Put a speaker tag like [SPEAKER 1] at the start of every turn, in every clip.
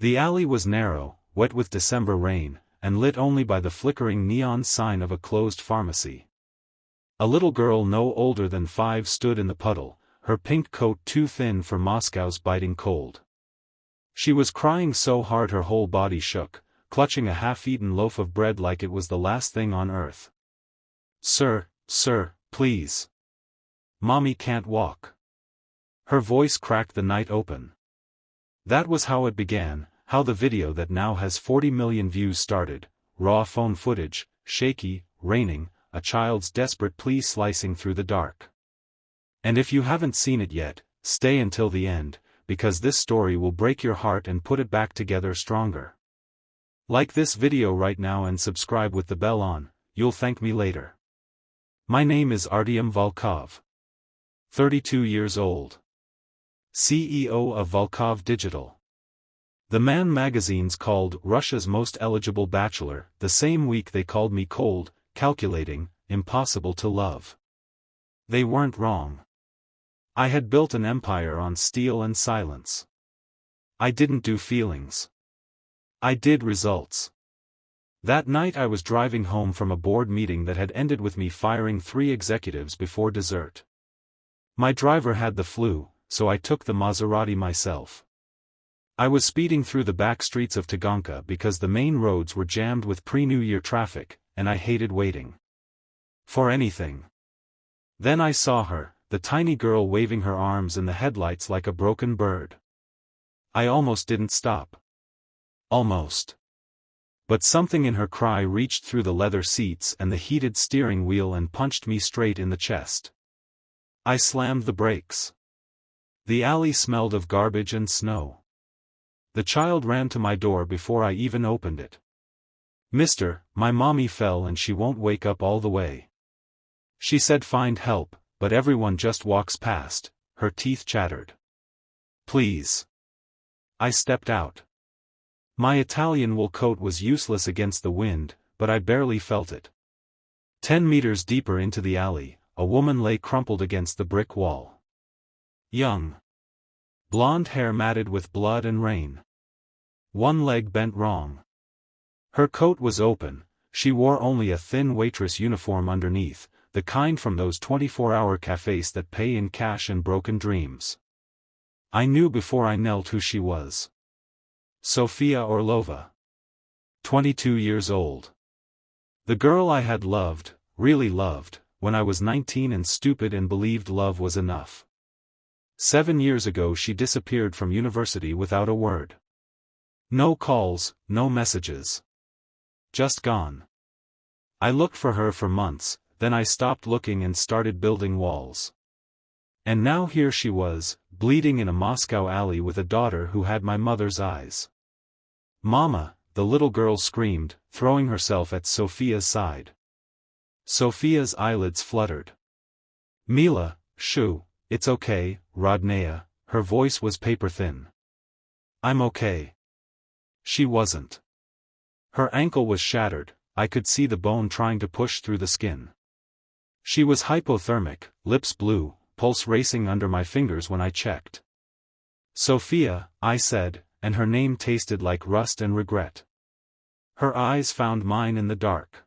[SPEAKER 1] The alley was narrow, wet with December rain, and lit only by the flickering neon sign of a closed pharmacy. A little girl no older than 5 stood in the puddle, her pink coat too thin for Moscow's biting cold. She was crying so hard her whole body shook, clutching a half-eaten loaf of bread like it was the last thing on earth. "Sir, please. Mommy can't walk." Her voice cracked the night open. That was how it began, how the video that now has 40 million views started, raw phone footage, shaky, raining, a child's desperate plea slicing through the dark. And if you haven't seen it yet, stay until the end, because this story will break your heart and put it back together stronger. Like this video right now and subscribe with the bell on, you'll thank me later. My name is Artyom Volkov. 32 years old. CEO of Volkov Digital. The Man magazines called Russia's most eligible bachelor, the same week they called me cold, calculating, impossible to love. They weren't wrong. I had built an empire on steel and silence. I didn't do feelings. I did results. That night I was driving home from a board meeting that had ended with me firing 3 executives before dessert. My driver had the flu, so I took the Maserati myself. I was speeding through the back streets of Taganka because the main roads were jammed with pre-New Year traffic, and I hated waiting for anything. Then I saw her, the tiny girl waving her arms in the headlights like a broken bird. I almost didn't stop. Almost. But something in her cry reached through the leather seats and the heated steering wheel and punched me straight in the chest. I slammed the brakes. The alley smelled of garbage and snow. The child ran to my door before I even opened it. "Mister, my mommy fell and she won't wake up all the way." She said find help, but everyone just walks past, her teeth chattered. "Please." I stepped out. My Italian wool coat was useless against the wind, but I barely felt it. 10 meters deeper into the alley, a woman lay crumpled against the brick wall. Young. Blonde hair matted with blood and rain. One leg bent wrong. Her coat was open, she wore only a thin waitress uniform underneath, the kind from those 24-hour cafes that pay in cash and broken dreams. I knew before I knelt who she was. Sofia Orlova. 22 years old. The girl I had loved, really loved, when I was 19 and stupid and believed love was enough. 7 years ago she disappeared from university without a word. No calls, no messages. Just gone. I looked for her for months, then I stopped looking and started building walls. And now here she was, bleeding in a Moscow alley with a daughter who had my mother's eyes. "Mama," the little girl screamed, throwing herself at Sofia's side. Sofia's eyelids fluttered. "Mila, shoo, it's okay, Rodnaya," her voice was paper-thin. "I'm okay." She wasn't. Her ankle was shattered, I could see the bone trying to push through the skin. She was hypothermic, lips blue, pulse racing under my fingers when I checked. "Sofia," I said, and her name tasted like rust and regret. Her eyes found mine in the dark.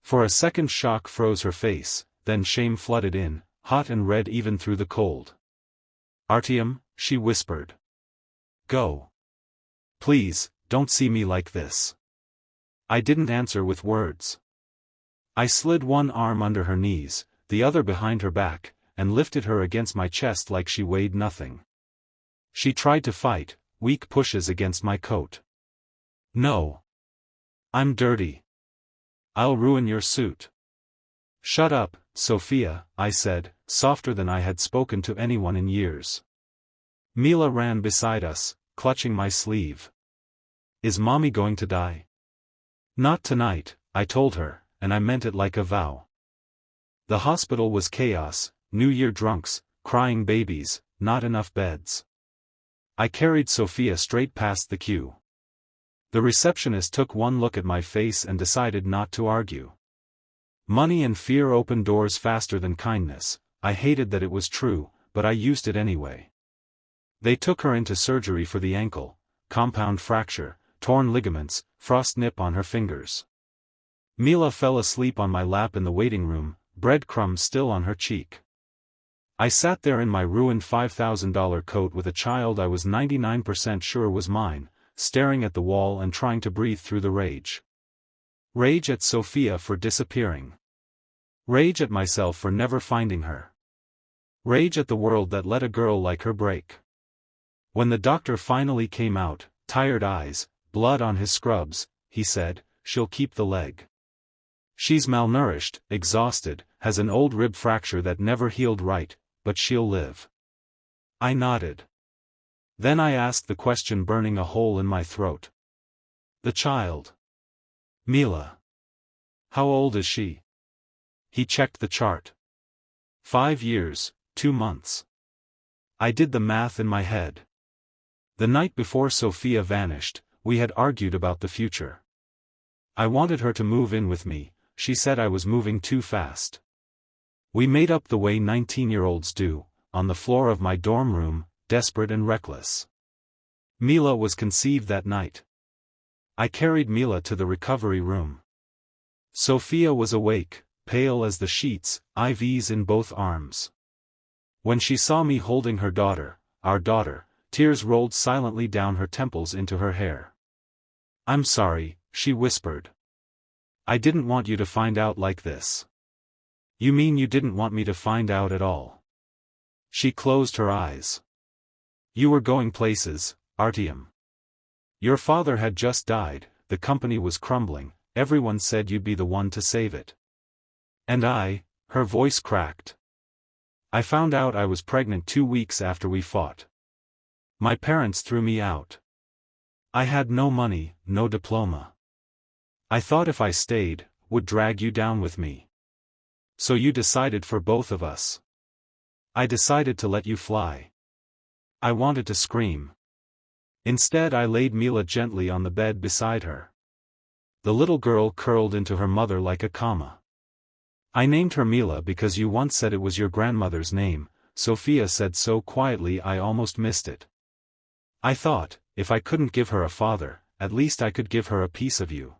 [SPEAKER 1] For a second shock froze her face, then shame flooded in, hot and red even through the cold. "Artyom," she whispered. "Go. Please, don't see me like this." I didn't answer with words. I slid one arm under her knees, the other behind her back, and lifted her against my chest like she weighed nothing. She tried to fight, weak pushes against my coat. "No. I'm dirty. I'll ruin your suit." "Shut up, Sofia," I said, softer than I had spoken to anyone in years. Mila ran beside us, clutching my sleeve. "Is mommy going to die?" "Not tonight," I told her, and I meant it like a vow. The hospital was chaos, New Year drunks, crying babies, not enough beds. I carried Sofia straight past the queue. The receptionist took one look at my face and decided not to argue. Money and fear open doors faster than kindness. I hated that it was true, but I used it anyway. They took her into surgery for the ankle, compound fracture, torn ligaments, frost nip on her fingers. Mila fell asleep on my lap in the waiting room, breadcrumbs still on her cheek. I sat there in my ruined $5,000 coat with a child I was 99% sure was mine, staring at the wall and trying to breathe through the rage. Rage at Sophia for disappearing. Rage at myself for never finding her. Rage at the world that let a girl like her break. When the doctor finally came out, tired eyes, blood on his scrubs, he said, "She'll keep the leg. She's malnourished, exhausted, has an old rib fracture that never healed right, but she'll live." I nodded. Then I asked the question burning a hole in my throat. "The child. Mila. How old is she?" He checked the chart. 5 years, 2 months. I did the math in my head. The night before Sophia vanished, we had argued about the future. I wanted her to move in with me, she said I was moving too fast. We made up the way 19-year-olds do, on the floor of my dorm room, desperate and reckless. Mila was conceived that night. I carried Mila to the recovery room. Sophia was awake, pale as the sheets, IVs in both arms. When she saw me holding her daughter, our daughter, tears rolled silently down her temples into her hair. "I'm sorry," she whispered. "I didn't want you to find out like this." "You mean you didn't want me to find out at all?" She closed her eyes. "You were going places, Artyom. Your father had just died, the company was crumbling, everyone said you'd be the one to save it. And her voice cracked. "I found out I was pregnant 2 weeks after we fought. My parents threw me out. I had no money, no diploma. I thought if I stayed, would drag you down with me. So you decided for both of us. I decided to let you fly." I wanted to scream. Instead I laid Mila gently on the bed beside her. The little girl curled into her mother like a comma. "I named her Mila because you once said it was your grandmother's name," Sophia said so quietly I almost missed it. "I thought, if I couldn't give her a father, at least I could give her a piece of you."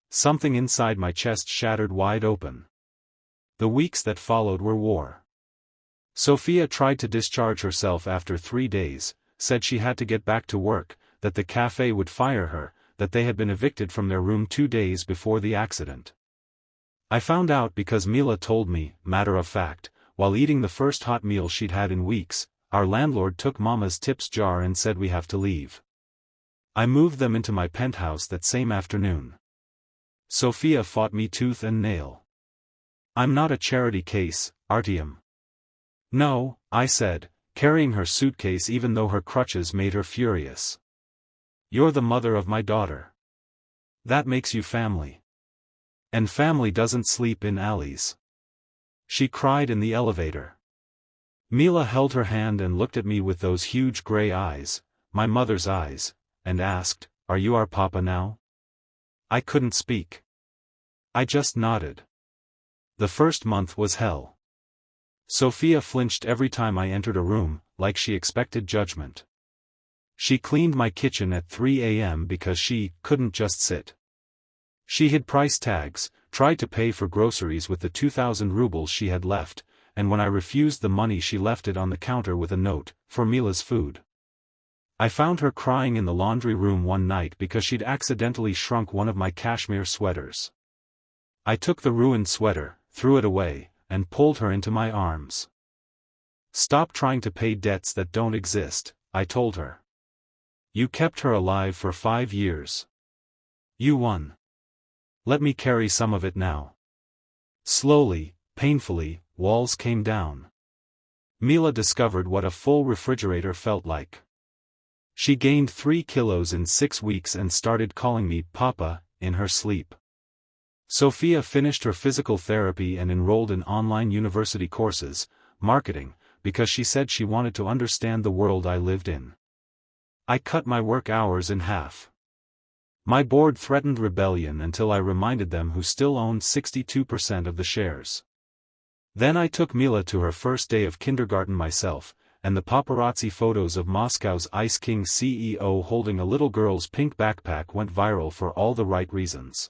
[SPEAKER 1] Something inside my chest shattered wide open. The weeks that followed were war. Sophia tried to discharge herself after 3 days, said she had to get back to work, that the cafe would fire her, that they had been evicted from their room 2 days before the accident. I found out because Mila told me, matter of fact, while eating the first hot meal she'd had in weeks, our landlord took Mama's tips jar and said we have to leave. I moved them into my penthouse that same afternoon. Sophia fought me tooth and nail. "I'm not a charity case, Artyom." "No," I said, carrying her suitcase even though her crutches made her furious. "You're the mother of my daughter. That makes you family. And family doesn't sleep in alleys." She cried in the elevator. Mila held her hand and looked at me with those huge gray eyes, my mother's eyes, and asked, "Are you our papa now?" I couldn't speak. I just nodded. The first month was hell. Sophia flinched every time I entered a room, like she expected judgment. She cleaned my kitchen at 3 a.m. because she couldn't just sit. She hid price tags, tried to pay for groceries with the 2,000 rubles she had left, and when I refused the money she left it on the counter with a note, for Mila's food. I found her crying in the laundry room one night because she'd accidentally shrunk one of my cashmere sweaters. I took the ruined sweater, threw it away, and pulled her into my arms. "Stop trying to pay debts that don't exist," I told her. "You kept her alive for 5 years. You won. Let me carry some of it now." Slowly, painfully, walls came down. Mila discovered what a full refrigerator felt like. She gained 3 kilos in 6 weeks and started calling me Papa in her sleep. Sophia finished her physical therapy and enrolled in online university courses, marketing, because she said she wanted to understand the world I lived in. I cut my work hours in half. My board threatened rebellion until I reminded them who still owned 62% of the shares. Then I took Mila to her first day of kindergarten myself, and the paparazzi photos of Moscow's Ice King CEO holding a little girl's pink backpack went viral for all the right reasons.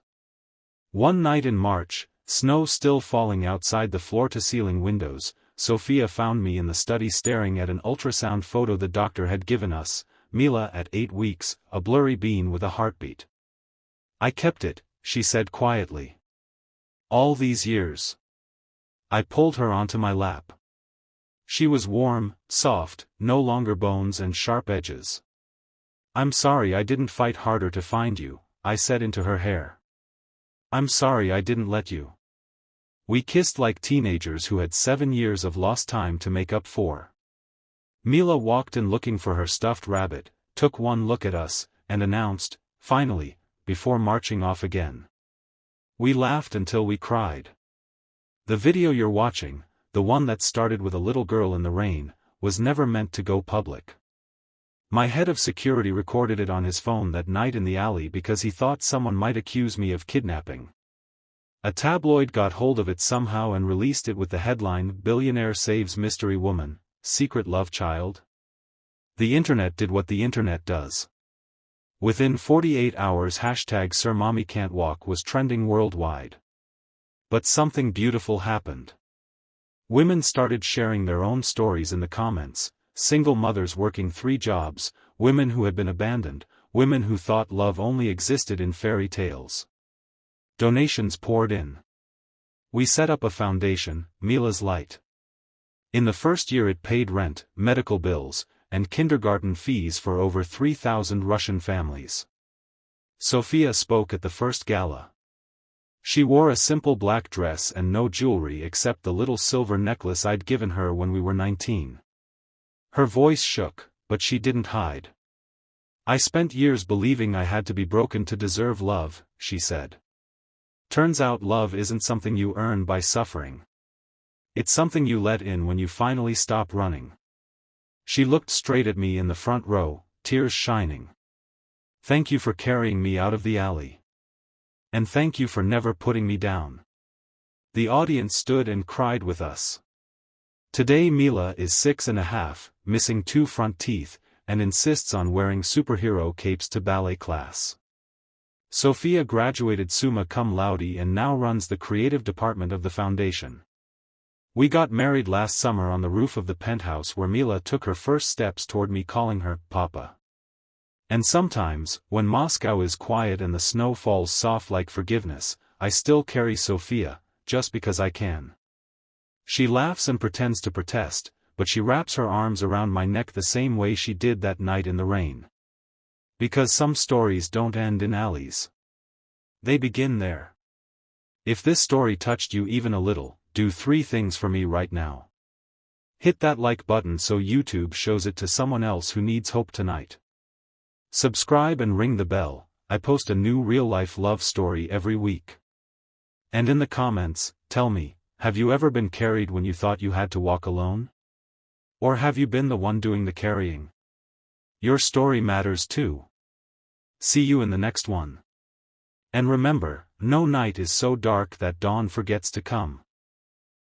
[SPEAKER 1] One night in March, snow still falling outside the floor-to-ceiling windows, Sophia found me in the study staring at an ultrasound photo the doctor had given us, Mila at 8 weeks, a blurry bean with a heartbeat. "I kept it," she said quietly. "All these years." I pulled her onto my lap. She was warm, soft, no longer bones and sharp edges. "I'm sorry I didn't fight harder to find you," I said into her hair. "I'm sorry I didn't let you." We kissed like teenagers who had 7 years of lost time to make up for. Mila walked in looking for her stuffed rabbit, took one look at us, and announced, "Finally," before marching off again. We laughed until we cried. The video you're watching, the one that started with a little girl in the rain, was never meant to go public. My head of security recorded it on his phone that night in the alley because he thought someone might accuse me of kidnapping. A tabloid got hold of it somehow and released it with the headline, "Billionaire Saves Mystery Woman, Secret Love Child." The internet did what the internet does. Within 48 hours #SirMommyCan'tWalk was trending worldwide. But something beautiful happened. Women started sharing their own stories in the comments, single mothers working 3 jobs, women who had been abandoned, women who thought love only existed in fairy tales. Donations poured in. We set up a foundation, Mila's Light. In the first year it paid rent, medical bills, and kindergarten fees for over 3,000 Russian families. Sophia spoke at the first gala. She wore a simple black dress and no jewelry except the little silver necklace I'd given her when we were 19. Her voice shook, but she didn't hide. "I spent years believing I had to be broken to deserve love," she said. "Turns out love isn't something you earn by suffering. It's something you let in when you finally stop running." She looked straight at me in the front row, tears shining. "Thank you for carrying me out of the alley. And thank you for never putting me down." The audience stood and cried with us. Today Mila is 6.5, missing 2 front teeth, and insists on wearing superhero capes to ballet class. Sophia graduated summa cum laude and now runs the creative department of the foundation. We got married last summer on the roof of the penthouse where Mila took her first steps toward me calling her Papa. And sometimes, when Moscow is quiet and the snow falls soft like forgiveness, I still carry Sophia, just because I can. She laughs and pretends to protest, but she wraps her arms around my neck the same way she did that night in the rain. Because some stories don't end in alleys. They begin there. If this story touched you even a little, do 3 things for me right now. Hit that like button so YouTube shows it to someone else who needs hope tonight. Subscribe and ring the bell, I post a new real-life love story every week. And in the comments, tell me, have you ever been carried when you thought you had to walk alone? Or have you been the one doing the carrying? Your story matters too. See you in the next one. And remember, no night is so dark that dawn forgets to come.